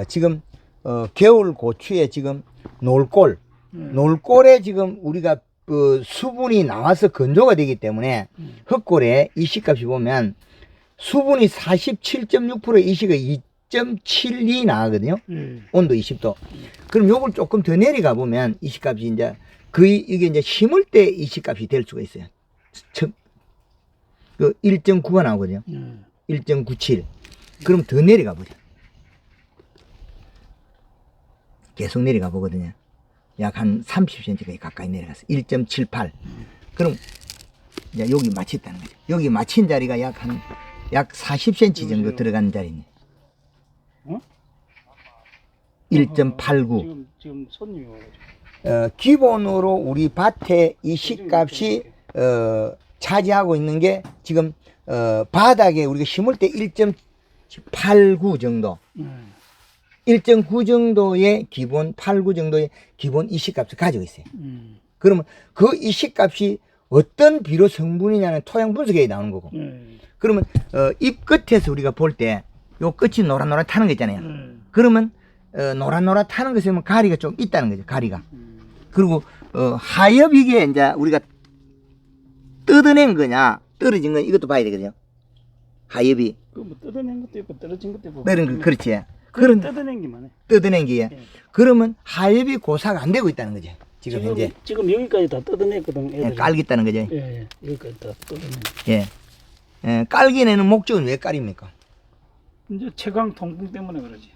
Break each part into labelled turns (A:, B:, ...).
A: 지금 겨울 고추에 지금 놀골에 지금 우리가 수분이 나와서 건조가 되기 때문에 흙골에 이식값이 보면 수분이 47.6% 이식가 2.72 나가거든요. 온도 20도. 그럼 요걸 조금 더 내려가 보면 이식값이 이제 이게 이제 심을 때 이식값이 될 수가 있어요. 그 1.9가 나오거든요. 1.97. 그럼 더 내려가 보자. 계속 내려가 보거든요. 약 한 30cm가 가까이 내려갔어. 1.78. 그럼 이제 여기 마쳤다는 거죠. 여기 마친 자리가 약 40cm 정도 들어가는 자리네.
B: 어?
A: 1.89.
B: 지금 손님이 와가지고.
A: 기본으로 우리 밭에 이식값이 차지하고 있는 게 지금 바닥에 우리가 심을 때 1.89 정도. 1.9 정도의 기본, 89 정도의 기본 이식값을 가지고 있어요. 그러면 그 이식값이 어떤 비료 성분이냐는 토양 분석에 나오는 거고. 그러면 잎 끝에서 우리가 볼 때 요 끝이 노릇노릇하는 거 있잖아요. 그러면 노릇노릇하는 것에 보면 가리가 좀 있다는 거죠. 가리가. 그리고 하엽 이게 이제 우리가 뜯어낸 거냐 떨어진 건 이것도 봐야 되거든요. 하엽이.
B: 그뭐 뜯어낸 것도 있고 떨어진 것도 있고.
A: 그렇지.
B: 그런 뜯어낸 게만 해.
A: 뜯어낸 게. 그러면 하엽이 고사가 안 되고 있다는 거죠. 지금 현재.
B: 지금 여기까지 다 뜯어냈거든.
A: 예, 깔겠다는 거죠.
B: 예, 여기까지 다 뜯어냈.
A: 예. 깔기내는 목적은 왜 깔입니까?
B: 이제 채광 통풍 때문에 그러지.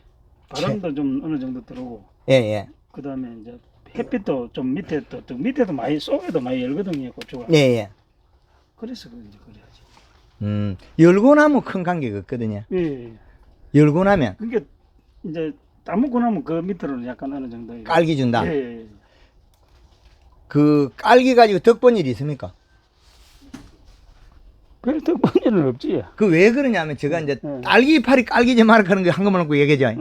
B: 바람도 좀 어느 정도 들어오고.
A: 예.
B: 그 다음에 이제 햇빛도 좀 밑에도 많이 속에도 많이 열거든요, 고추가.
A: 예.
B: 그래서 이제 그래야지.
A: 열고 나면 큰 관계가 없거든요.
B: 예.
A: 열고 나면.
B: 그러니까 이제 따먹고 나면 그 밑으로는 약간 어느 정도
A: 깔기 준다.
B: 예.
A: 그 깔기 가지고 덕본 일이 있습니까?
B: 별 덕분 일은 없지.
A: 그 왜 그러냐면 제가 이제 딸기 이파리 깔기지 말라 하는 거 한 것만 놓고 얘기하죠.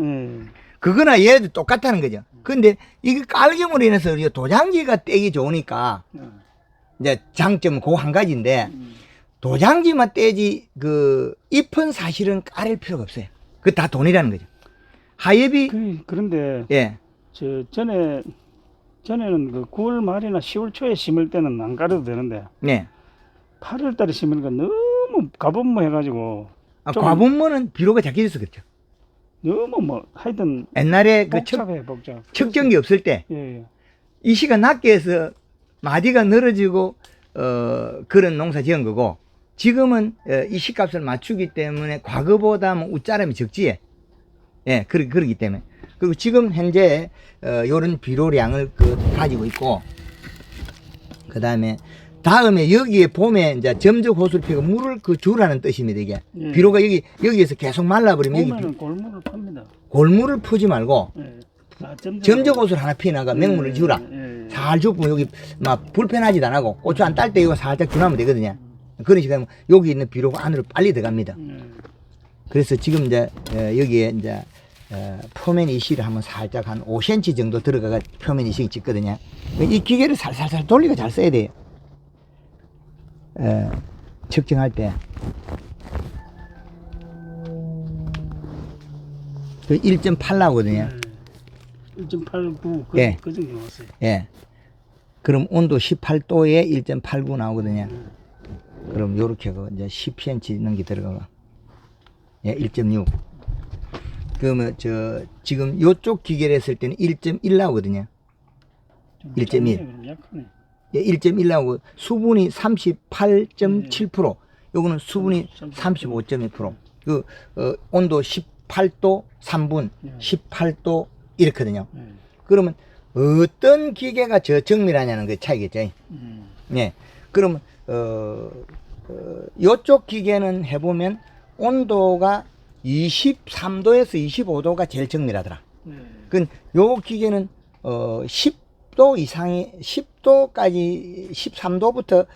A: 그거나 얘도 똑같다는 거죠. 근데 이게 깔기물로 인해서 도장지가 떼기 좋으니까 이제 장점은 그 한 가지인데 도장지만 떼지 그 잎은 사실은 깔을 필요가 없어요. 그 다 돈이라는 거죠. 하엽이
B: 그런데
A: 예.
B: 전에는 그 9월 말이나 10월 초에 심을 때는 안 깔아도 되는데
A: 네.
B: 8월 달에 심으니까 너무 가본무 해가지고
A: 과분무는 비료가 작게 졌었겠죠.
B: 너무 뭐 하여튼
A: 옛날에
B: 복잡.
A: 측정기 없을 때 이시가 낮게 해서 마디가 늘어지고 그런 농사 지은 거고 지금은 이시값을 맞추기 때문에 과거보다는 웃자람이 적지. 예, 그러기 때문에. 그리고 지금 현재 요런 비료량을 가지고 있고 다음에 여기에 봄에 이제 점적 호수를 피고 물을 주라는 뜻입니다. 이게 비료가 여기에서 계속 말라버리면
B: 봄에는 골무를 팝니다.
A: 골무를 푸지 말고 점적 호수를 하나 피나가 맹물을 주라. 살 주면 여기 막 불편하지도 안 하고 고추 안 딸 때 이거 살짝 주나면 되거든요. 그런 식으로 여기 있는 비료가 안으로 빨리 들어갑니다. 그래서 지금 이제 여기에 이제 표면 이식을 하면 살짝 한 5cm 정도 들어가가 표면 이식이 찍거든요. 이 기계를 살살살 돌리고 잘 써야 돼요. 측정할 때. 1.8 나오거든요.
B: 1.89
A: 예.
B: 그 정도 나왔어요.
A: 예. 그럼 온도 18도에 1.89 나오거든요. 그럼 요렇게 이제 10cm 넘게 들어가고. 예, 1.6. 그러면 지금 요쪽 기계를 했을 때는 1.1 나오거든요. 1.1.
B: 약하네.
A: 예, 1.1 나오고 수분이 38.7%. 요거는 수분이 35.2%. 온도 18도 3분, 18도 이렇거든요. 그러면 어떤 기계가 정밀하냐는 그 차이겠죠. 예. 그러면 요쪽 기계는 해보면 온도가 23도에서 25도가 제일 정밀하더라. 요 기계는 10도 이상이 10도까지 13도부터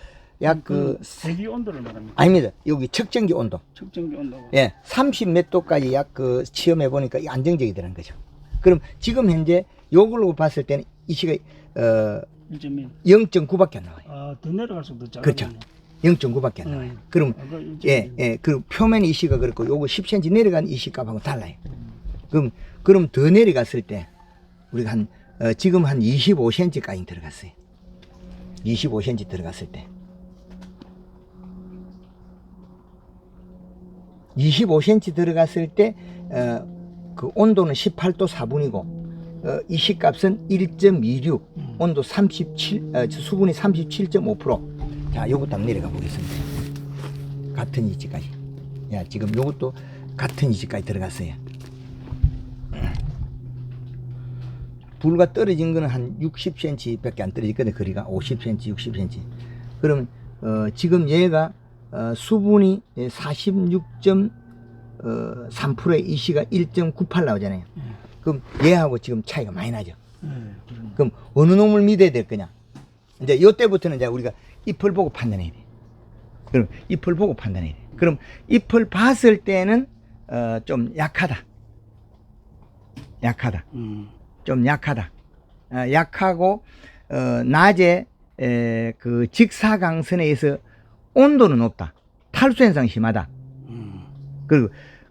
A: 약
B: 대기 온도를 말합니다.
A: 아닙니다. 여기 측정기 온도.
B: 측정기 온도.
A: 예, 30 몇 도까지 약 시험해 보니까 안정적이더라는 거죠. 그럼 지금 현재 요걸로 봤을 때는 이 시가 0.9밖에 안 나와요.
B: 아, 더 내려갈수록 더 작아.
A: 그렇죠. 0.9밖에 안 나와요. 그럼 그 표면 이시가 그렇고 요거 10cm 내려간 이시값하고 달라요. 그럼 더 내려갔을 때 우리가 지금 한 25cm까지 들어갔어요. 25cm 들어갔을 때 25cm 들어갔을 때 그 온도는 18도 4분이고 이 시값은 1.26 온도 37 수분이 37.5%. 자, 요것도 한번 내려가 보겠습니다. 같은 위치까지. 야, 지금 요것도 같은 위치까지 들어갔어요. 불과 떨어진 거는 한 60cm 밖에 안 떨어졌거든요. 거리가 50cm, 60cm. 그러면 지금 얘가 수분이 46.3%의 이 시가 1.98 나오잖아요. 그럼 얘하고 지금 차이가 많이 나죠. 그럼 어느 놈을 믿어야 될 거냐? 이제 요때부터는 이제 우리가 잎을 보고 판단해야 돼. 그럼 잎을 보고 판단해야 돼. 그럼 잎을 봤을 때는 좀 약하다. 좀 약하다. 약하고 낮에 그 직사광선에 의해서 온도는 높다. 탈수 현상 심하다.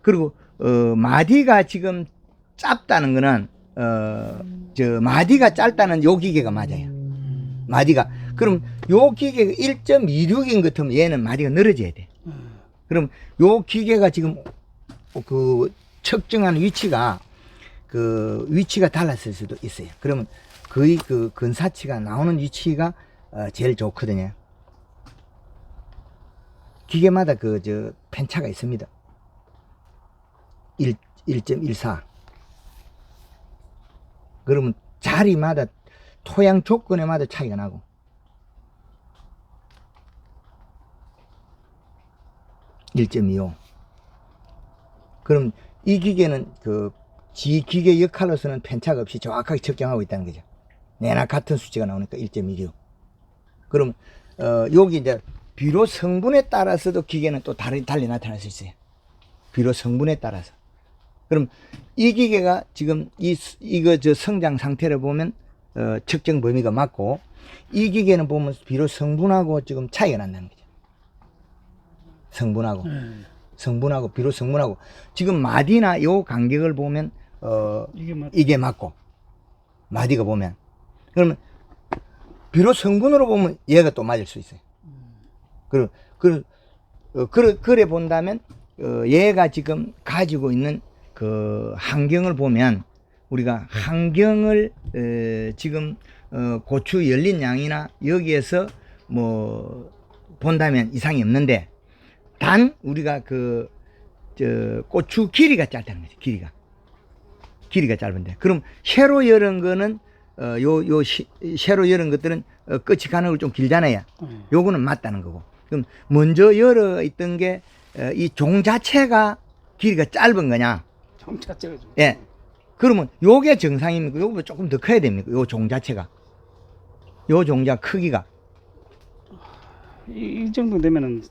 A: 그리고 마디가 지금 짧다는 거는 마디가 짧다는 요 기계가 맞아요. 마디가. 그럼 요 기계가 1.26인 것 같으면 얘는 마디가 늘어져야 돼. 그럼 요 기계가 지금 그 측정한 위치가 위치가 달랐을 수도 있어요. 그러면 거의 그 근사치가 나오는 위치가 제일 좋거든요. 기계마다 편차가 있습니다. 1.14. 그러면 자리마다 토양 조건에마다 차이가 나고. (1.25) 그럼 이 기계는 지 기계 역할로서는 편차가 없이 정확하게 측정하고 있다는 거죠. 내나 같은 수치가 나오니까 1.26. 그럼 여기 이제 비료 성분에 따라서도 기계는 또 달리 나타날 수 있어요. 비료 성분에 따라서. 그럼 이 기계가 지금 이거 성장 상태를 보면 측정 범위가 맞고, 이 기계는 보면 비료 성분하고 지금 차이가 난다는 거죠. 성분하고 비료 성분하고 지금 마디나 요 간격을 보면 이게 맞고, 마디가 보면 그러면 비료 성분으로 보면 얘가 또 맞을 수 있어요. 그래 본다면 얘가 지금 가지고 있는 그 환경을 보면, 우리가 환경을 지금 고추 열린 양이나 여기에서 뭐 본다면 이상이 없는데, 단 우리가 고추 길이가 짧다는 거죠. 길이가 짧은데, 그럼 새로 열은 거는 새로 열은 것들은 끝이 가는 걸 좀 길잖아요. 요거는 맞다는 거고. 그럼 먼저 열어 있던 게 이 종 자체가 길이가 짧은 거냐?
B: 종 자체가 좀.
A: 예. 그러면 요게 정상입니까? 요거보다 조금 더 커야 됩니까? 요 종 자체가. 요 종자 크기가.
B: 이 정도 되면은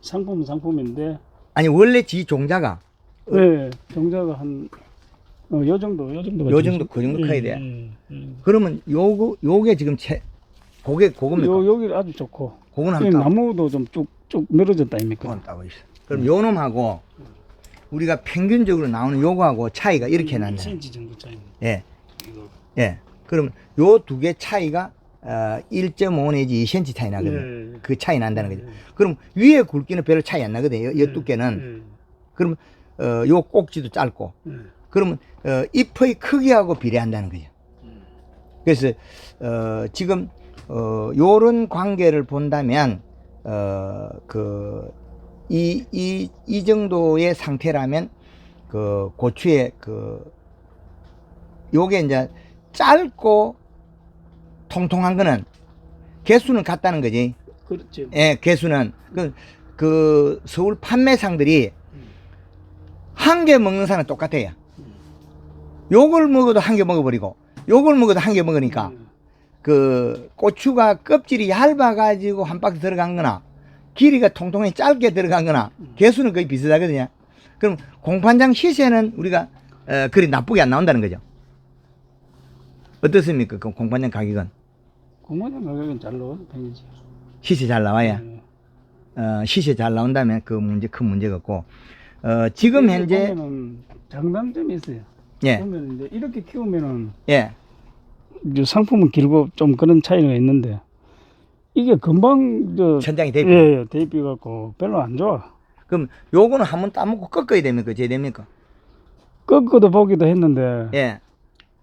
B: 상품인데.
A: 아니, 원래 지 종자가.
B: 네, 종자가 한, 요 정도.
A: 요 정도, 그 정도 커야 돼. 그러면 요게 지금 그겁니까?
B: 여기 아주 좋고.
A: 그건 한번
B: 나무도 좀 쭉 늘어졌다, 아닙니까?
A: 그건 따고 있어. 그럼 요 놈하고 우리가 평균적으로 나오는 요거하고 차이가 이렇게 난다.
B: 2cm 정도 차이입니다.
A: 예. 예. 그럼 요 두 개 차이가 1.5 내지 2cm 차이 나거든요. 그 차이 난다는 거죠. 그럼 위에 굵기는 별로 차이 안 나거든요. 이 두께는. 그럼 요 꼭지도 짧고. 그러면 잎의 크기하고 비례한다는 거죠. 그래서 지금 요런 관계를 본다면 이 정도의 상태라면 고추의 요게 이제 짧고 통통한 거는 개수는 같다는 거지.
B: 그렇죠.
A: 예, 개수는 그 서울 판매상들이 한 개 먹는 사람은 똑같아요. 요걸 먹어도 한 개 먹어버리고 요걸 먹어도 한 개 먹으니까 고추가 껍질이 얇아가지고 한 박스 들어간 거나 길이가 통통하게 짧게 들어간 거나 개수는 거의 비슷하거든요. 그럼 공판장 시세는 우리가 그리 나쁘게 안 나온다는 거죠. 어떻습니까? 그 공판장 가격은?
B: 공판장 가격은 잘 나오는 편이지.
A: 시세 잘 나와야. 시세 잘 나온다면 큰 문제가 없고, 지금 현재
B: 장단점이 있어요.
A: 예.
B: 그러면 이제 이렇게 키우면은
A: 예.
B: 이제 상품은 길고 좀 그런 차이가 있는데 이게 금방
A: 천장이 대비.
B: 예, 대비 갖고 별로 안 좋아.
A: 그럼 요거는 한번 따먹고 꺾어야 됩니까? 어찌 됩니까?
B: 꺾어도 보기도 했는데
A: 예.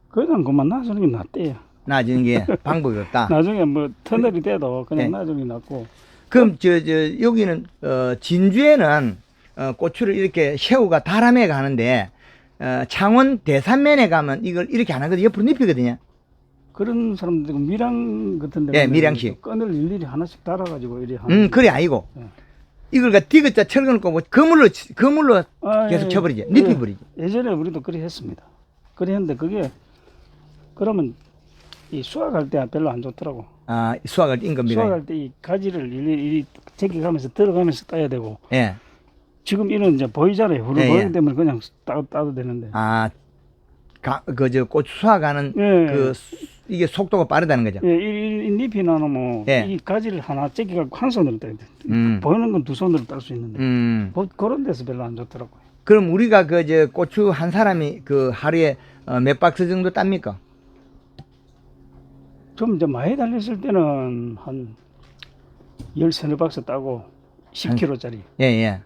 B: 그냥 그만 놔주는 게 낫대요.
A: 나중에 게 방법이 없다.
B: 나중에 뭐 터널이 돼도 그냥
A: 예.
B: 놔주는 게 낫고.
A: 그럼 여기는 진주에는 고추를 이렇게 새우가 다람에 가는데 창원 대산면에 가면 이걸 이렇게 안 하거든요. 옆으로 눕히거든요.
B: 그런 사람들 밀양 같은 데
A: 예, 밀양식.
B: 끈을 일일이 하나씩 달아가지고 이래 하는.
A: 그래 아니고
B: 예.
A: 이걸 디귿자 철거놓고 뭐 그물로
B: 아,
A: 계속
B: 예.
A: 쳐버리지.
B: 예.
A: 눕혀버리지.
B: 예전에 우리도 그리 했습니다. 그리 했는데 그게 그러면 이 수확할 때 별로 안 좋더라고.
A: 아, 수확을 임금비가.
B: 수확할 때 이 가지를 일일이 제끼가면서 들어가면서 따야 되고.
A: 예.
B: 지금 이런 이제 보이잖아요. 후루
A: 예,
B: 보이기
A: 예.
B: 때문에 그냥 따도 되는데.
A: 아, 그저 고추 수확하는
B: 예.
A: 이게 속도가 빠르다는 거죠.
B: 예, 이 잎이 나누면
A: 예.
B: 이 가지를 하나 제끼갖고 한 손으로 따야 돼.
A: 음.
B: 보이는 건 두 손으로 딸 수 있는데 그런 데서 별로 안 좋더라고요.
A: 그럼 우리가 그저 고추 한 사람이 그 하루에 몇 박스 정도 땁니까?
B: 좀 이제 많이 달렸을 때는 한 13, 박스 따고 10kg짜리.
A: 예, 예.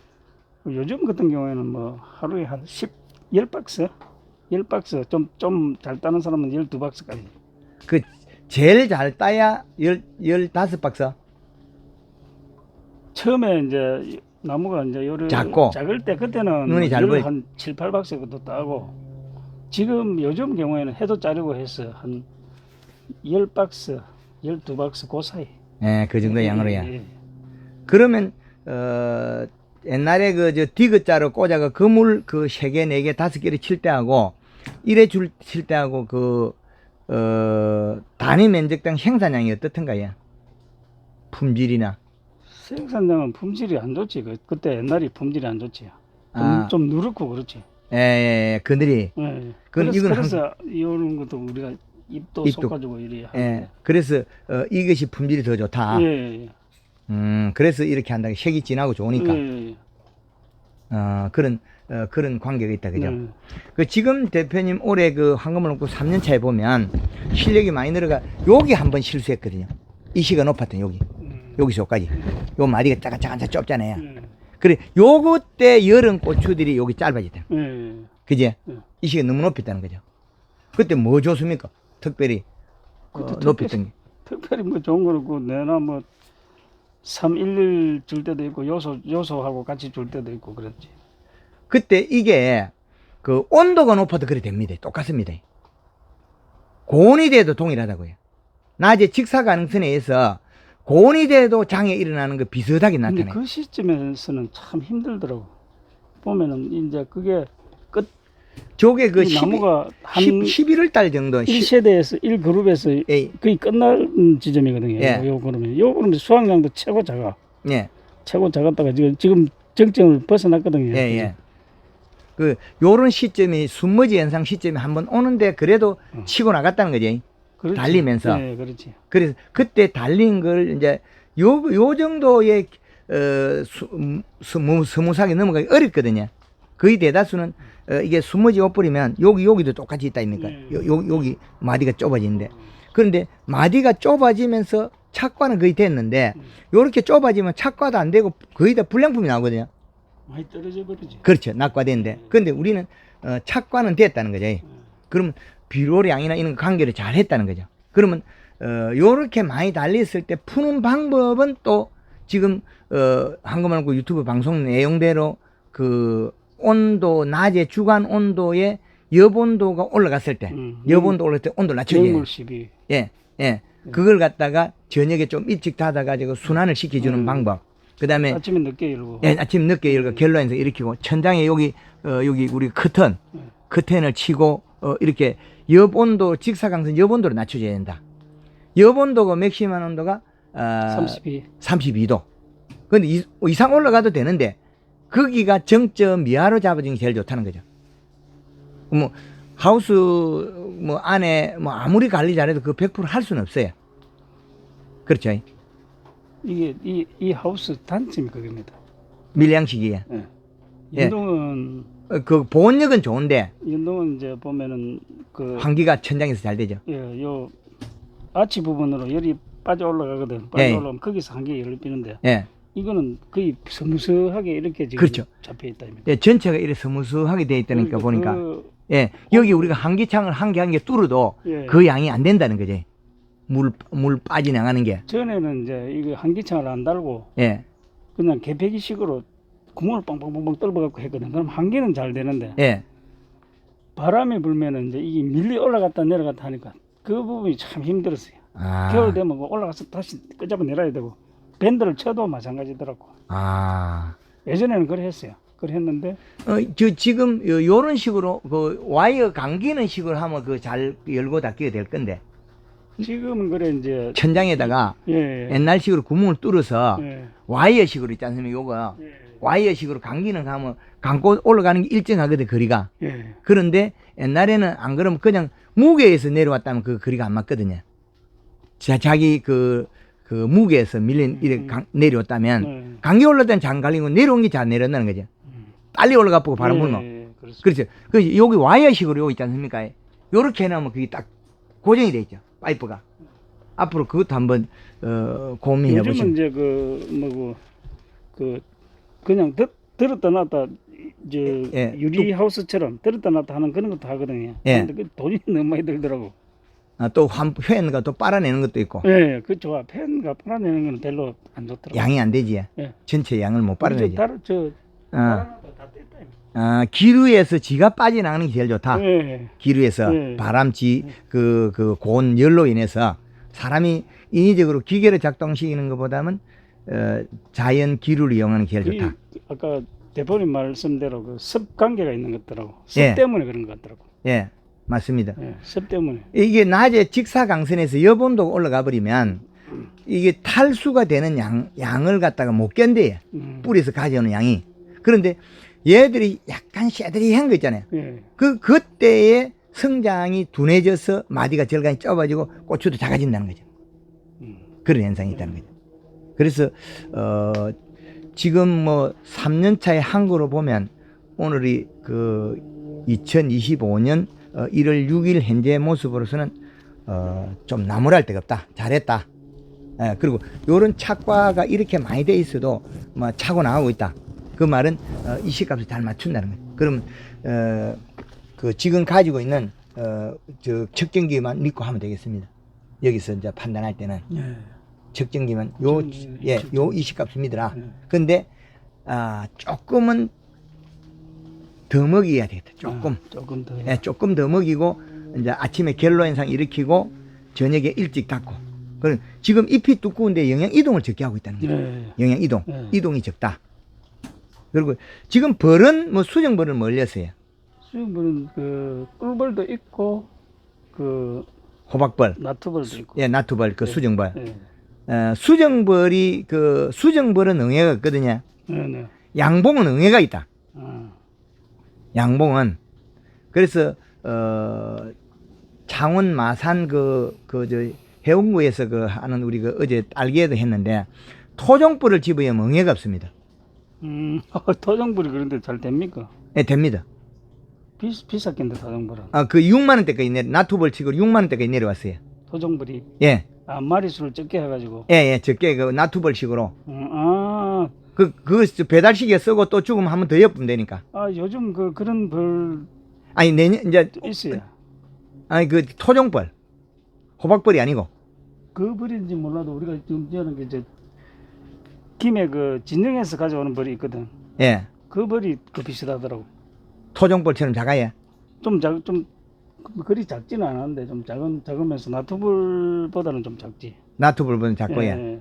B: 요즘 같은 경우에는 뭐 하루에 한 10박스? 10박스. 좀 잘 따는 사람은 12박스까지.
A: 그 제일 잘 따야 15박스?
B: 처음에 이제 나무가 이제 요를
A: 작고
B: 작을 때 그때는
A: 눈이 잘 보이.
B: 한 7, 8박스도 따고 지금 요즘 경우에는 해도 자르고 해서 한 10박스, 12박스 그 사이.
A: 예, 그 정도 양으로야.
B: 예.
A: 그러면 옛날에 그저 디귿자로 꽂아가 그물 그 3개, 4개, 5개를 칠 때하고 이래 칠 때하고 단위 면적당 생산량이 어떻던가요? 품질이나.
B: 생산량은 품질이 안 좋지. 그때 옛날이 품질이 안 좋지.
A: 아.
B: 좀 누렇고 그렇지.
A: 예, 그늘이.
B: 예.
A: 그럼
B: 그래서 이런 것도 우리가 잎도
A: 잎도.
B: 솎아주고 이래
A: 예.
B: 하는데.
A: 그래서 이것이 품질이 더 좋다.
B: 예.
A: 그래서 이렇게 한다. 색이 진하고 좋으니까.
B: 예.
A: 그런 관계가 있다, 그죠?
B: 네.
A: 그 지금 대표님 올해 그 황금을 놓고 3년 차에 보면 실력이 많이 늘어가. 여기 한번 실수했거든요. 이시가 높았던 여기서 여기까지. 요 마디가 짜가짜가 좁잖아요. 그래, 요거 때 여름 고추들이 여기 짧아지다.
B: 예.
A: 그지?
B: 네.
A: 이시가 너무 높였다는 거죠. 그때 뭐 좋습니까? 특별히 높였던 게.
B: 특별히 뭐 좋은 거고 내나 뭐 311 줄 때도 있고 요소하고 같이 줄 때도 있고 그랬지.
A: 그때 이게 그 온도가 높아도 그래 됩니다. 똑같습니다. 고온이 돼도 동일하다고요. 낮에 직사 가능성에 의해서 고온이 돼도 장애 일어나는 거 비슷하게
B: 근데
A: 나타나요.
B: 그 시점에서는 참 힘들더라고. 보면은 이제 그게
A: 저게 그
B: 이 나무가 한
A: 11월 달 정도
B: 1세대에서 1그룹에서
A: 예,
B: 거의 끝날 지점이거든요.
A: 예.
B: 요 그러면 수확량도 최고 작아.
A: 예,
B: 최고 작았다가 지금 정점을 벗어났거든요.
A: 예, 예. 그 요런 시점이 순머지 현상 시점이 한번 오는데 그래도 치고 나갔다는 거지.
B: 그렇지.
A: 달리면서.
B: 네, 그렇지.
A: 그래서 그때 달린 걸 이제 요 정도의 스무삭이 넘어가기 어렵거든요. 거의 대다수는 이게 순머지 옷 뿌리면 여기도 똑같이 있다 입니까?
B: 네.
A: 여기 마디가 좁아지는데, 그런데 마디가 좁아지면서 착과는 거의 됐는데 요렇게 좁아지면 착과도 안 되고 거의 다 불량품이 나오거든요.
B: 많이 떨어져 버리지.
A: 그렇죠. 낙과되는데. 그런데 우리는 착과는 됐다는 거죠. 그러면 비료량이나 이런 관계를 잘 했다는 거죠. 그러면 요렇게 많이 달렸을 때 푸는 방법은 또 지금 한국말고 유튜브 방송 내용대로 그 온도, 낮에 주간 온도에 엽온도가 올라갔을 때, 엽온도 올라갈 때 온도 낮춰줘야 돼요.
B: 12.
A: 예, 예. 그걸 갖다가 저녁에 좀 일찍 닫아가지고 순환을 시켜주는 방법. 그 다음에
B: 아침에 늦게 열고.
A: 예, 아침 늦게 열고 결로에서 일으키고 천장에 여기 우리 커튼을 치고 이렇게 엽온도 직사광선 엽온도로 낮춰줘야 된다. 엽온도가 맥시멈 온도가 32도. 근데 이상 올라가도 되는데 거기가 정점 이하로 잡아주는 게 제일 좋다는 거죠. 뭐 하우스 뭐 안에 뭐 아무리 관리 잘해도 그 100% 할 수는 없어요. 그렇죠.
B: 이게 이 하우스 단점이 그겁니다.
A: 밀양식이에요.
B: 예.
A: 예.
B: 연동은
A: 그 보온력은 좋은데
B: 이제 보면은 그
A: 환기가 천장에서 잘 되죠.
B: 예, 요 아치 부분으로 열이 빠져 올라가거든. 빠져
A: 예.
B: 올라오면 거기서 한개 열을 삐는데
A: 예.
B: 이거는 거의 서무서하게 이렇게 지금
A: 그렇죠.
B: 잡혀 있다.
A: 예, 전체가 이렇게 스무스하게 되어 있다니까 보니까 예, 여기 우리가 환기창을 한 개 뚫어도
B: 예.
A: 그 양이 안 된다는 거지. 물 빠져나가는 게.
B: 전에는 이제 이거 한기창을 안 달고
A: 예.
B: 그냥 개폐기식으로 구멍을 빵빵빵빵 뚫어갖고 했거든. 그럼 한기는 잘 되는데
A: 예.
B: 바람이 불면은 이제 이게 밀리 올라갔다 내려갔다 하니까 그 부분이 참 힘들었어요.
A: 아.
B: 겨울 되면 올라가서 다시 끄잡아 내려야 되고 밴드를 쳐도 마찬가지더라고.
A: 아.
B: 예전에는 그래 했어요. 그래 했는데
A: 지금 요런 식으로 그 와이어 감기는 식으로 하면 그 잘 열고 닫기가 될 건데
B: 지금은 그래 이제
A: 천장에다가
B: 예.
A: 옛날식으로 구멍을 뚫어서
B: 예.
A: 와이어식으로 있지 않습니까? 요거
B: 예.
A: 와이어식으로 감기는 하면 감고 올라가는 게 일정하거든 거리가.
B: 예.
A: 그런데 옛날에는 안 그러면 그냥 무게에서 내려왔다면 그 거리가 안 맞거든요. 자기 그 무게에서 밀린 이렇게 내려왔다면 감기 올라다는 장 갈리고 내려온 게 잘 내려온다는 거죠. 빨리 올라가 보고 바람 불면.
B: 예. 그렇습니다.
A: 그렇죠. 그 여기 와이어식으로 여기 있지 않습니까? 요렇게 해놓으면 그게 딱 고정이 돼 있죠. 파이프가. 앞으로 그것도 한번 고민해
B: 요즘은
A: 보시면.
B: 이제 그냥 들었다 놨다 이제
A: 예.
B: 유리 하우스처럼 들었다 놨다 하는 그런 것도 하거든요.
A: 예.
B: 근데 그 돈이 너무 많이 들더라고.
A: 또 회원가 또 빨아내는 것도 있고
B: 예, 그 좋아. 팬가 빨아내는 건 별로 안 좋더라고.
A: 양이 안 되지.
B: 예.
A: 전체 양을 못 빨아내지.
B: 저
A: 다 기류에서 지가 빠져나가는 게 제일 좋다.
B: 예.
A: 기류에서
B: 예.
A: 바람지 그 고온 열로 인해서 사람이 인위적으로 기계를 작동시키는 것보다는 자연 기류를 이용하는 게 제일 좋다.
B: 아까 대표님 말씀대로 그 습 관계가 있는 것 같더라고. 습
A: 예.
B: 때문에 그런 것 같더라고.
A: 예, 맞습니다.
B: 예, 습 때문에.
A: 이게 낮에 직사광선에서 여본도가 올라가 버리면 이게 탈수가 되는 양을 갖다가 못 견뎌요. 뿌리에서 가져오는 양이. 그런데 얘들이 약간 샤드리한 거 있잖아요.
B: 예.
A: 그때에 성장이 둔해져서 마디가 절간이 좁아지고 고추도 작아진다는 거죠. 그런 현상이 있다는 거죠. 그래서 지금 뭐 3년 차의 한국으로 보면 오늘이 그 2025년 1월 6일 현재 모습으로서는 좀 나무랄 데가 없다. 잘했다. 그리고 요런 착과가 이렇게 많이 돼 있어도 뭐 차고 나가고 있다. 그 말은 이 시값을 잘 맞춘다는 거예요. 그럼 그 지금 가지고 있는 저 측정기만 믿고 하면 되겠습니다. 여기서 이제 판단할 때는
B: 예.
A: 측정기만 요 이 시값을 믿으라.
B: 예.
A: 근데 조금은 더 먹여야 되겠다.
B: 조금 더.
A: 예, 조금 더 먹이고 이제 아침에 결로 현상 일으키고 저녁에 일찍 닫고. 그럼 지금 잎이 두꺼운데 영양 이동을 적게 하고 있다는 거죠.
B: 예.
A: 영양 이동,
B: 예.
A: 이동이 적다. 그리고 지금 벌은 뭐 수정벌은 멀렸어요.
B: 수정벌은 그 꿀벌도 있고 그
A: 호박벌,
B: 나투벌도 있고.
A: 예, 나투벌, 그
B: 예.
A: 수정벌.
B: 예.
A: 수정벌이 그 수정벌은 응애가 있거든요.
B: 네.
A: 양봉은 응애가 있다.
B: 아.
A: 양봉은 그래서 창원 마산 저 해운구에서 그 하는 우리 그 어제 딸기에도 했는데 토종벌을 집어야면 응애가 없습니다.
B: 토종벌이 그런데 잘 됩니까?
A: 예, 됩니다.
B: 비쌌겠는데 토종벌은.
A: 그 6만 원대까지 나투벌 치고 6만 원대까지 내려왔어요.
B: 토종벌이.
A: 예. 마리수를
B: 적게 해가지고.
A: 예, 적게 그 나투벌식으로.
B: 아.
A: 그 배달시계 쓰고 또 죽으면 한 번 더 엿보면 되니까.
B: 요즘 그런 벌.
A: 아니, 내년, 이제.
B: 있어요.
A: 아니, 그 토종벌. 호박벌이 아니고.
B: 그 벌인지 몰라도 우리가 지금 저는 게 이제 김에 그 진영에서 가져오는 벌이 있거든.
A: 예.
B: 그 벌이 그 비슷하더라고.
A: 토종벌처럼 작아요.
B: 좀 그리 작지는 않았는데 좀 작으면서 나투벌보다는 좀 작지.
A: 나투벌보다는 작고요.
B: 예.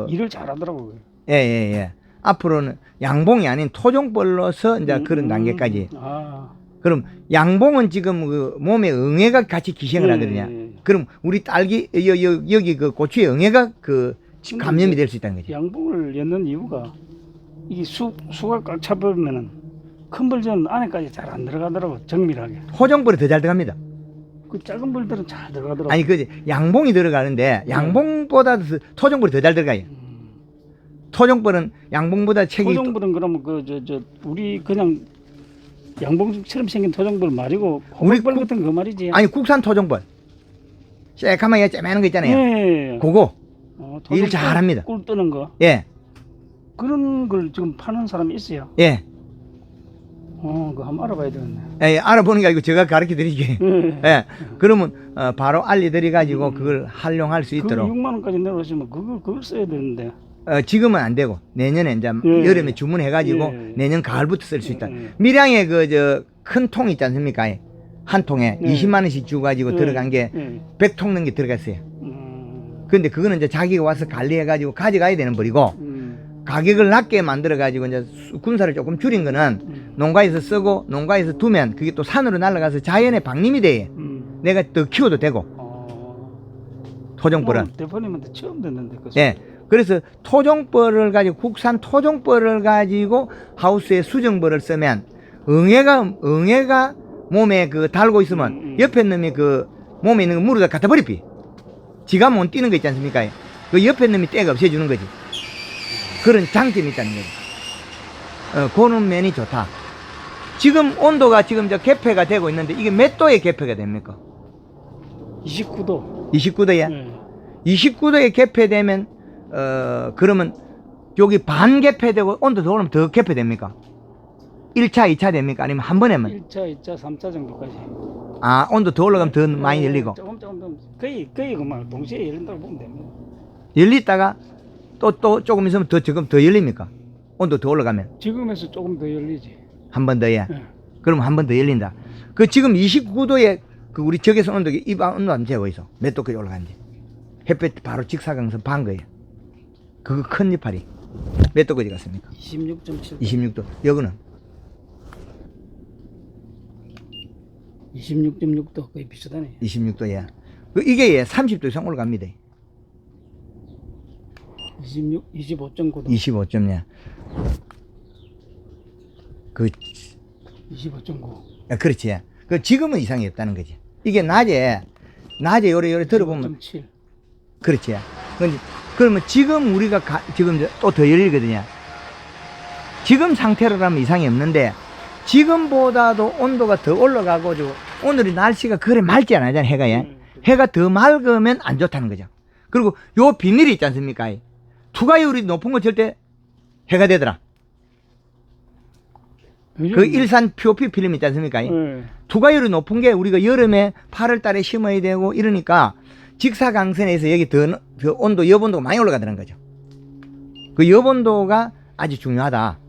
B: 일을 잘하더라고.
A: 예. 앞으로는 양봉이 아닌 토종벌로서 이제 그런 단계까지. 그럼 양봉은 지금 그 몸에 응애가 같이 기생을 하거든요. 그럼 우리 딸기 여기 그 고추에 응애가 그 감염이 될 수 있다는 거죠.
B: 양봉을 엮는 이유가 이게 수가 꽉 차버리면은 큰 벌들은 안에까지 잘 안 들어가더라고. 정밀하게.
A: 호종벌이 더 잘 들어갑니다.
B: 그 작은 벌들은 잘 들어가더라고.
A: 아니 그지 양봉이 들어가는데 양봉보다 토종벌이 더 잘 들어가요. 토종벌은 양봉보다 책이
B: 토종벌은 그러면 우리 그냥 양봉처럼 생긴 토종벌 말이고
A: 우리
B: 호박벌 같은 그 말이지.
A: 아니 국산 토종벌 새까맣게 쬐매는 거 있잖아요.
B: 예.
A: 그거 일
B: 토종벌
A: 잘합니다.
B: 꿀 뜨는 거.
A: 예,
B: 그런 걸 지금 파는 사람이 있어요.
A: 예.
B: 그거 한번 알아봐야 되겠네.
A: 예, 알아보는 게 아니고 제가 가르쳐 드리게.
B: 예.
A: 예. 그러면 바로 알려드려 가지고 그걸 활용할 수
B: 그
A: 있도록.
B: 6만 원까지 내놓으시면 그걸 써야 되는데.
A: 지금은 안 되고 내년에 이제
B: 예.
A: 여름에 주문해 가지고
B: 예.
A: 내년 가을부터 쓸 수 있다.
B: 예.
A: 밀양에 큰 통 있지 않습니까? 한 통에
B: 예.
A: 20만 원씩 주 가지고
B: 예.
A: 들어간 게
B: 예.
A: 100통 넘게 들어갔어요. 근데 그거는 이제 자기가 와서 관리해 가지고 가져가야 되는 벌이고 가격을 낮게 만들어 가지고 이제 군사를 조금 줄인 거는 농가에서 쓰고 농가에서 두면 그게 또 산으로 날아가서 자연의 방림이 돼. 내가 더 키워도 되고. 토종벌은.
B: 대표님한테 처음 듣는데.
A: 예. 그래서 토종벌을 가지고 국산 토종벌을 가지고 하우스에 수정벌을 쓰면 응애가 몸에 달고 있으면 옆에 놈이 몸에 있는 거 물어다 갖다 버리피. 지가 못 뛰는 거 있지 않습니까? 그 옆에 놈이 떼가 없애주는 거지. 그런 장점이 있다는 거죠. 그런 면이 좋다. 지금 온도가 지금 개폐가 되고 있는데 이게 몇 도에 개폐가 됩니까?
B: 29도.
A: 29도에?
B: 네.
A: 29도에 개폐되면 그러면 여기 반 개폐되고 온도 더 오르면 더 개폐됩니까? 1차, 2차 됩니까? 아니면 한 번에만?
B: 1차, 2차, 3차 정도까지.
A: 아, 온도 더 올라가면 더 많이 열리고.
B: 조금 거의 그만 동시에 열린다고 보면 됩니다.
A: 열리다가 또 조금 있으면 조금 더 열립니까? 온도 더 올라가면.
B: 지금에서 조금 더 열리지.
A: 한 번 더에.
B: 네.
A: 그러면 한 번 더 열린다. 지금 29도에 우리 적외선 온도, 이 온도 한번 재보이소. 몇 도까지 올라가는지. 햇볕 바로 직사광선 반 거예요. 그거 큰 이파리. 몇 도까지 갔습니까?
B: 26.7도.
A: 26도. 여기는?
B: 26.6도 거의 비슷하네.
A: 26도에. 이게 30도 이상 올라갑니다.
B: 25.9도.
A: 25.냐.
B: 25.9.
A: 그렇지. 지금은 이상이 없다는 거지. 이게 낮에 요래 들어보면.
B: 25.7.
A: 그렇지. 그러면 지금 우리가 지금 또 더 열리거든요. 지금 상태로라면 이상이 없는데 지금보다도 온도가 더 올라가고 오늘이 날씨가 그래 맑지 않아요, 해가. 해가 더 맑으면 안 좋다는 거죠. 그리고 요 비닐이 있지 않습니까? 투과율이 높은 거 절대 해가 되더라. 일산 POP 필름 있지 않습니까? 투과율이 높은 게 우리가 여름에 8월 달에 심어야 되고 이러니까 직사광선에서 여기 더 온도, 여본도가 많이 올라가더라는 거죠. 그 여본도가 아주 중요하다.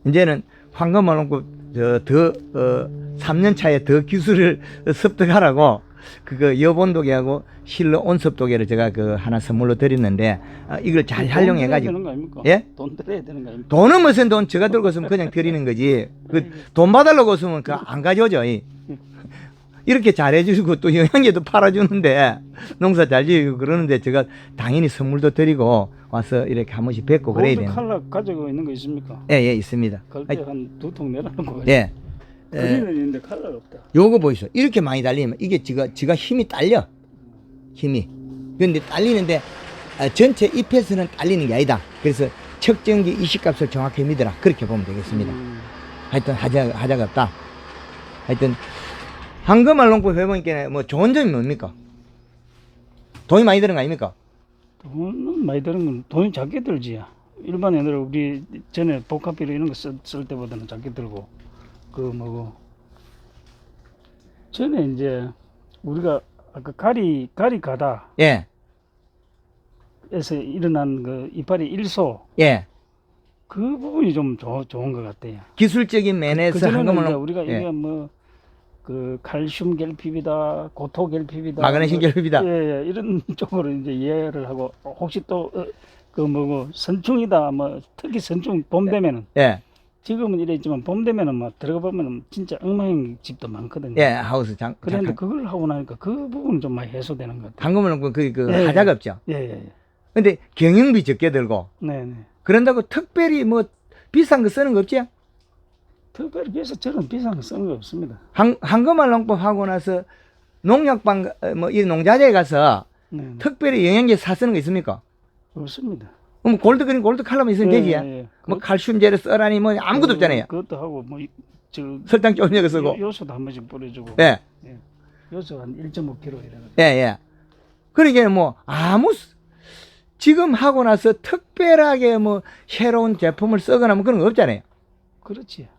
A: 이제는 황금을 놓고 3년 차에 더 기술을 습득하라고 여본도계하고 실내 온습도계를 제가 하나 선물로 드렸는데 이걸 잘 활용해 가지고. 예?
B: 돈 들여야 되는 거 아닙니까?
A: 돈은 무슨 돈 제가 들고 있으면 그냥 드리는 거지. 돈 받으려고 쓰면 안 가져오죠. 이렇게 잘해주고 또 영양제도 팔아주는데 농사 잘 지으고 그러는데 제가 당연히 선물도 드리고 와서 이렇게 한 번씩 뵙고 그래야 되는.
B: 칼라 가지고 있는 거 있습니까?
A: 예, 있습니다.
B: 갈때 한 2통 내라는 거.
A: 예.
B: 거리는 있는데 칼라가 없다.
A: 요거 보이소. 이렇게 많이 달리면 이게 지가 힘이 딸려. 힘이. 그런데 딸리는데 전체 잎에서는 딸리는 게 아니다. 그래서 측정기 이식값을 정확히 믿어라. 그렇게 보면 되겠습니다. 하여튼 하자가 없다. 하여튼 황금알 농법 해보니까 좋은 점이 뭡니까? 돈이 많이 드는 거 아닙니까?
B: 돈은 많이 드는 건 돈이 작게 들지. 일반 애들 우리 전에 복합비료 이런 거 쓸 때보다는 작게 들고 전에 이제 우리가 아까 가리 가다
A: 예.
B: 에서 일어난 이파리 일소
A: 예.
B: 그 부분이 좀 좋은 것 같아요.
A: 기술적인 면에서
B: 황금알
A: 황금알
B: 우리가
A: 예.
B: 이게 칼슘 결핍이다, 고토 결핍이다,
A: 마그네슘 결핍이다.
B: 예, 이런 쪽으로 이제 이해를 하고 혹시 또 선충이다, 특히 선충 봄 되면은
A: 예.
B: 지금은 이랬지만 봄 되면은 들어가 보면은 진짜 엉망인 집도 많거든요.
A: 예, 하우스
B: 그런데 그걸 하고 나니까 그 부분은 좀 많이 해소되는 것 같아요.
A: 황금알 농법
B: 예,
A: 하자가 없죠.
B: 예.
A: 근데 경영비 적게 들고
B: 네.
A: 그런다고 특별히 비싼 거 쓰는 거 없지?
B: 특별히 비해서 저는 비싼 거 쓰는 거 없습니다.
A: 황금알 농법 하고 나서 농약방 이 농자재에 가서
B: 네.
A: 특별히 영양제 사 쓰는 거 있습니까?
B: 없습니다.
A: 그럼 골드 그린 골드 칼럼만 있으면 되지.
B: 예.
A: 뭐 칼슘제를 써라니 뭐 아무것도 없잖아요.
B: 그것도 하고 뭐 저
A: 설탕 좀 넣어 쓰고.
B: 요소도 한 번씩 뿌려주고.
A: 예.
B: 예. 요소 한 1.5kg 이래.
A: 예, 예. 그러니까 뭐 지금 하고 나서 특별하게 뭐 새로운 제품을 쓰거나 뭐 그런 거 없잖아요.
B: 그렇지.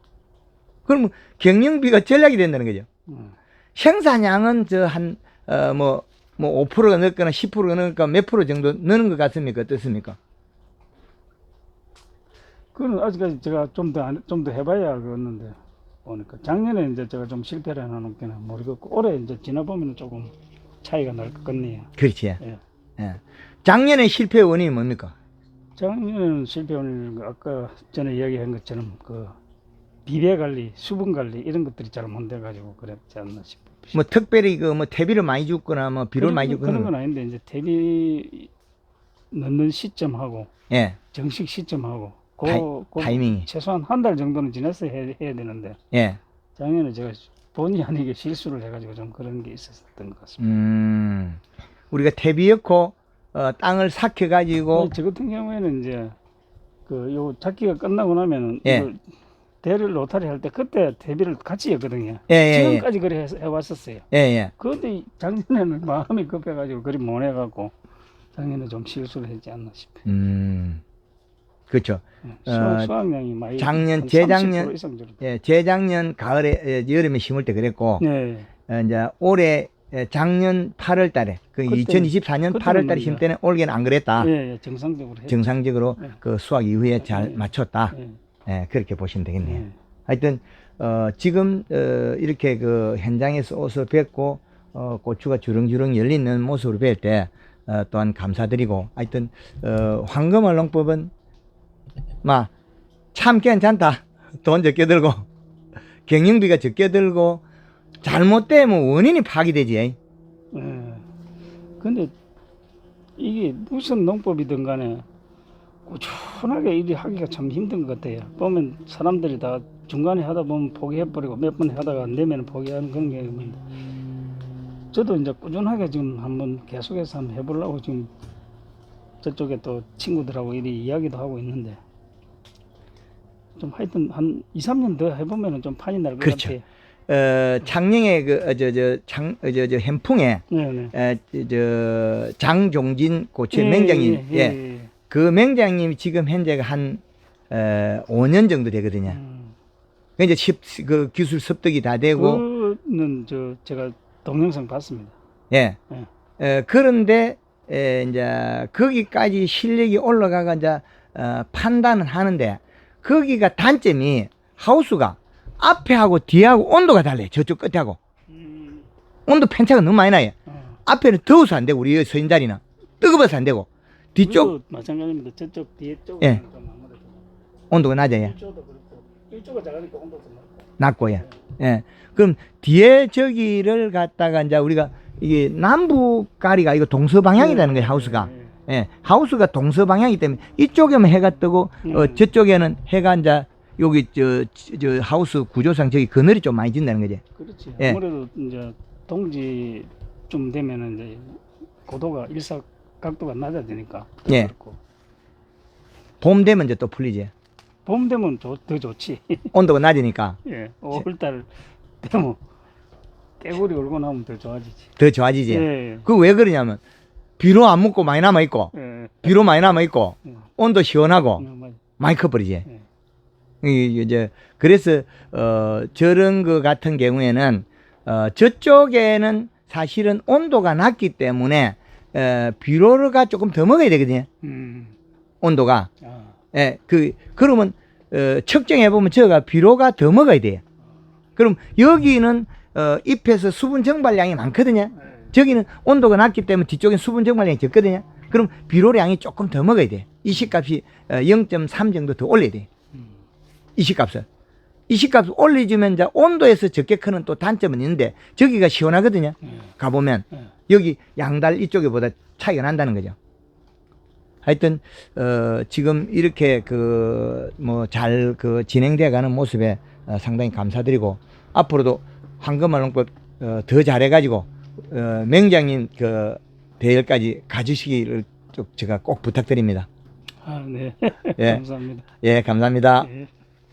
A: 그러면 경영비가 전략이 된다는 거죠.
B: 음.
A: 생산량은 뭐 5%가 넣거나 10%가 넣을까 몇 프로 정도 넣는 것 같습니까? 어떻습니까?
B: 그건 아직까지 제가 좀 더 해봐야 그랬는데 보니까 작년에 이제 제가 좀 실패를 해놓기는 모르겠고 올해 이제 지나보면 조금 차이가 날 것 같네요.
A: 그렇지.
B: 예.
A: 예. 작년에 실패 원인이 뭡니까?
B: 작년에는 실패는 아까 전에 이야기한 것처럼 그 비배 관리, 수분 관리 이런 것들이 잘 못 돼가지고 그랬지 않나 싶어요.
A: 뭐 특별히 그 뭐 퇴비를 많이 줬거나 뭐 비료를 많이 줬거나
B: 그런 건 아닌데 이제 대비 넣는 시점하고
A: 예.
B: 정식 시점하고
A: 타이밍이.
B: 최소한 한 달 정도는 지나서 해야 되는데
A: 예.
B: 작년에 제가 본의 아니게 실수를 해가지고 좀 그런 게 있었던 것 같습니다.
A: 우리가 퇴비였고 땅을 삭혀가지고
B: 저 같은 경우에는 이제 그 요 작기가 끝나고 나면은
A: 예.
B: 이걸 대를 로타리 할 때 그때 대비를 같이 했거든요.
A: 예, 예,
B: 지금까지 그래 해왔었어요.
A: 예, 예.
B: 그런데 작년에는 마음이 급해가지고 그리 못 해갖고 작년에 좀 실수를 했지 않나 싶어요.
A: 그렇죠.
B: 수확량이 많이
A: 작년,
B: 한
A: 재작년,
B: 30% 이상 줄었다.
A: 예, 재작년 가을에 여름에 심을 때 그랬고
B: 네.
A: 이제 올해 작년 8월 달에 그
B: 그때-
A: 2024년 8월 달에
B: 그때는
A: 심 때는 올해는 안 그랬다.
B: 예, 정상적으로 했죠.
A: 정상적으로
B: 네.
A: 그 수확 이후에 잘
B: 네.
A: 맞췄다.
B: 예.
A: 예, 그렇게 보시면 되겠네요.
B: 예.
A: 하여튼 지금 이렇게 그 현장에서 옷을 뵙고 고추가 주렁주렁 열리는 모습을 뵐 때 또한 감사드리고 하여튼 황금알 농법은 참 괜찮다. 돈 적게 들고 경영비가 적게 들고 잘못되면 원인이 파기되지.
B: 예. 근데 이게 무슨 농법이든 간에 꾸준하게 일이 하기가 참 힘든 것 같아요. 보면 사람들이 다 중간에 하다 보면 포기해버리고 몇 번 하다가 안 되면 포기하는 그런 게 있는데 저도 이제 꾸준하게 지금 한번 계속해서 한번 해보려고 지금 저쪽에 또 친구들하고 이리 이야기도 하고 있는데 좀 하여튼 한 2, 3년 더 해보면 좀 판이 날 것
A: 그렇죠.
B: 같아요.
A: 창녕의 햄풍에
B: 네네.
A: 장종진 고추의 맹장님, 그 맹장님이 지금 현재가 한 5년 정도 되거든요. 이제 그 기술 습득이 다 되고,
B: 그는 제가 동영상 봤습니다.
A: 예. 그런데 이제 거기까지 실력이 올라가가 이제 판단은 하는데 거기가 단점이 하우스가 앞에하고 뒤하고 온도가 달라요. 저쪽 끝에하고 온도 편차가 너무 많이 나요. 앞에는 더워서 안 되고 우리 서 있는 자리는 뜨거워서 안 되고 뒤쪽
B: 마찬가지입니다. 저쪽 뒤에 쪽은
A: 예.
B: 좀 아무래도
A: 온도가 낮아요.
B: 이쪽도 그렇고 이쪽은 작으니까 온도도 낮고.
A: 낮고요. 예. 그럼 뒤에 저기를 갖다가 이제 우리가 이게 남북가리가 이거 동서방향이라는 거예요. 하우스가. 예. 하우스가 동서방향이기 때문에 이쪽에만 해가 뜨고 저쪽에는 해가 이제 여기 저 하우스 구조상 저기 그늘이 좀 많이 진다는 거지.
B: 그렇지.
A: 예.
B: 아무래도 이제 동지 좀 되면은 이제 고도가 일사 각도가 낮아지니까. 더
A: 예.
B: 그렇고.
A: 봄 되면 이제 또 풀리지.
B: 봄 되면 더 좋지.
A: 온도가 낮으니까
B: 예. 5월달 되면 깨구리 울고 나면 더 좋아지지.
A: 더 좋아지지.
B: 예.
A: 그 왜 그러냐면 비료 안 먹고 많이 남아 있고
B: 예.
A: 비료 많이 남아 있고
B: 예.
A: 온도 시원하고
B: 맞아.
A: 많이 커버리지.
B: 예.
A: 이제 그래서 저런 거 같은 경우에는 저쪽에는 사실은 온도가 낮기 때문에 비료가 조금 더 먹어야 되거든요. 온도가.
B: 아.
A: 예, 그러면 측정해 보면 저가 비료가 더 먹어야 돼요. 그럼 여기는 잎에서 수분 증발량이 많거든요. 저기는 온도가 낮기 때문에 뒤쪽엔 수분 증발량이 적거든요. 그럼 비료량이 조금 더 먹어야 돼요. 이식값이 0.3 정도 더 올려야 돼요. 이식값을. 이식값을 올려주면 이제 온도에서 적게 크는 또 단점은 있는데 저기가 시원하거든요. 가보면 여기 양달 이쪽에 보다 차이가 난다는 거죠. 하여튼 지금 이렇게 잘 진행되어 가는 모습에 상당히 감사드리고 앞으로도 황금알 농법 더 잘해가지고 맹장님 대열까지 가주시기를 제가 꼭 부탁드립니다.
B: 아, 네.
A: 예.
B: 감사합니다.
A: 예, 감사합니다.
B: 예.